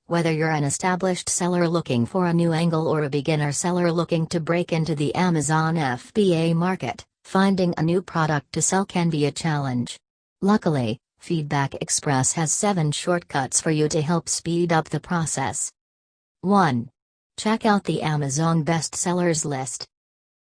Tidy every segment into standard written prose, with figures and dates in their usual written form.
Whether you're an established seller looking for a new angle or a beginner seller looking to break into the Amazon FBA market, finding a new product to sell can be a challenge. Luckily, Feedback Express has 7 shortcuts for you to help speed up the process. 1. Check out the Amazon bestsellers list.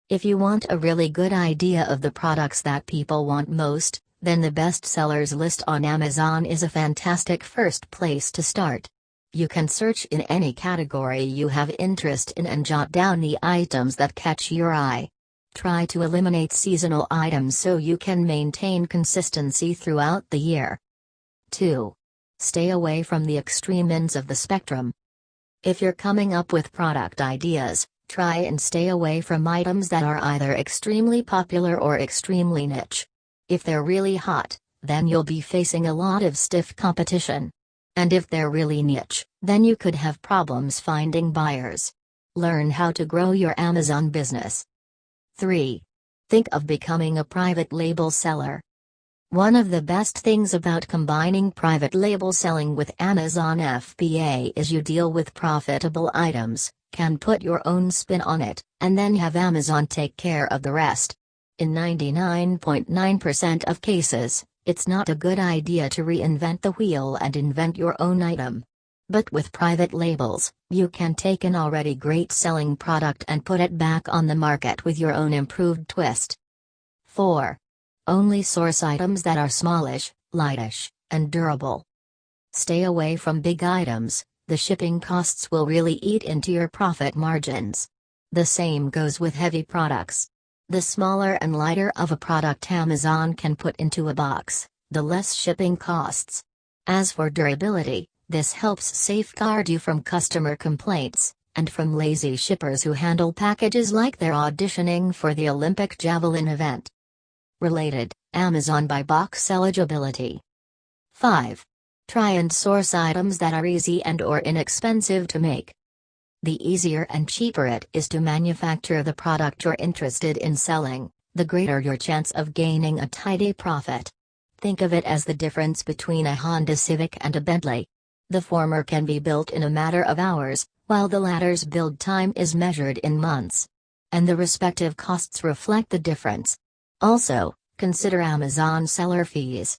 If you want a really good idea of the products that people want most, then the bestsellers list on Amazon is a fantastic first place to start. You can search in any category you have interest in and jot down the items that catch your eye. Try to eliminate seasonal items so you can maintain consistency throughout the year. 2. Stay away from the extreme ends of the spectrum. If you're coming up with product ideas, try and stay away from items that are either extremely popular or extremely niche. If they're really hot, then you'll be facing a lot of stiff competition. And if they're really niche, then you could have problems finding buyers. Learn how to grow your Amazon business. 3. Think of becoming a private label seller. One of the best things about combining private label selling with Amazon FBA is you deal with profitable items, can put your own spin on it, and then have Amazon take care of the rest. In 99.9% of cases, it's not a good idea to reinvent the wheel and invent your own item. But with private labels, you can take an already great selling product and put it back on the market with your own improved twist. 4. Only source items that are smallish, lightish, and durable. Stay away from big items, the shipping costs will really eat into your profit margins. The same goes with heavy products. The smaller and lighter of a product Amazon can put into a box, the less shipping costs. As for durability, this helps safeguard you from customer complaints, and from lazy shippers who handle packages like they're auditioning for the Olympic javelin event. Related, Amazon Buy Box eligibility. 5. Try and source items that are easy and/or inexpensive to make. The easier and cheaper it is to manufacture the product you're interested in selling, the greater your chance of gaining a tidy profit. Think of it as the difference between a Honda Civic and a Bentley. The former can be built in a matter of hours, while the latter's build time is measured in months. And the respective costs reflect the difference. Also, consider Amazon seller fees.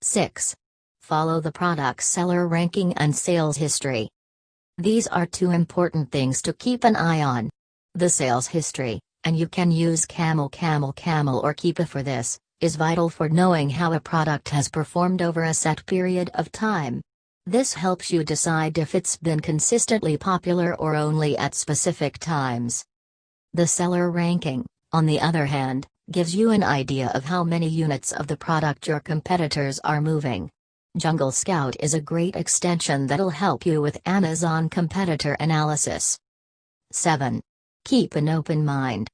6. Follow the product's seller ranking and sales history. These are 2 important things to keep an eye on. The sales history, and you can use Camel or Keepa for this, is vital for knowing how a product has performed over a set period of time. This helps you decide if it's been consistently popular or only at specific times. The seller ranking, on the other hand, gives you an idea of how many units of the product your competitors are moving. Jungle Scout is a great extension that'll help you with Amazon competitor analysis. 7. Keep an open mind.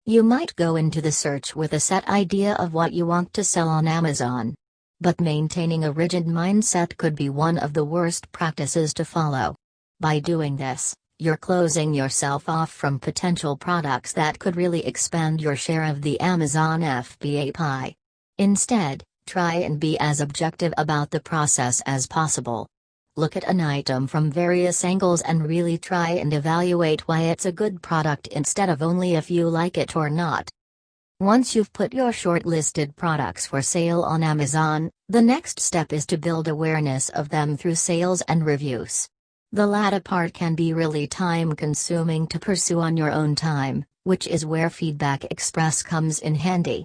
You might go into the search with a set idea of what you want to sell on Amazon. But maintaining a rigid mindset could be one of the worst practices to follow. By doing this, you're closing yourself off from potential products that could really expand your share of the Amazon FBA pie. Instead, try and be as objective about the process as possible. Look at an item from various angles and really try and evaluate why it's a good product instead of only if you like it or not. Once you've put your shortlisted products for sale on Amazon, the next step is to build awareness of them through sales and reviews. The latter part can be really time-consuming to pursue on your own time, which is where Feedback Express comes in handy.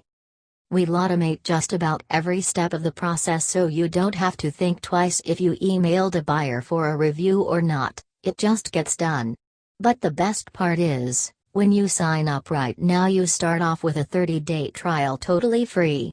We'll automate just about every step of the process so you don't have to think twice if you emailed a buyer for a review or not, it just gets done. But the best part is, when you sign up right now you start off with a 30-day trial totally free.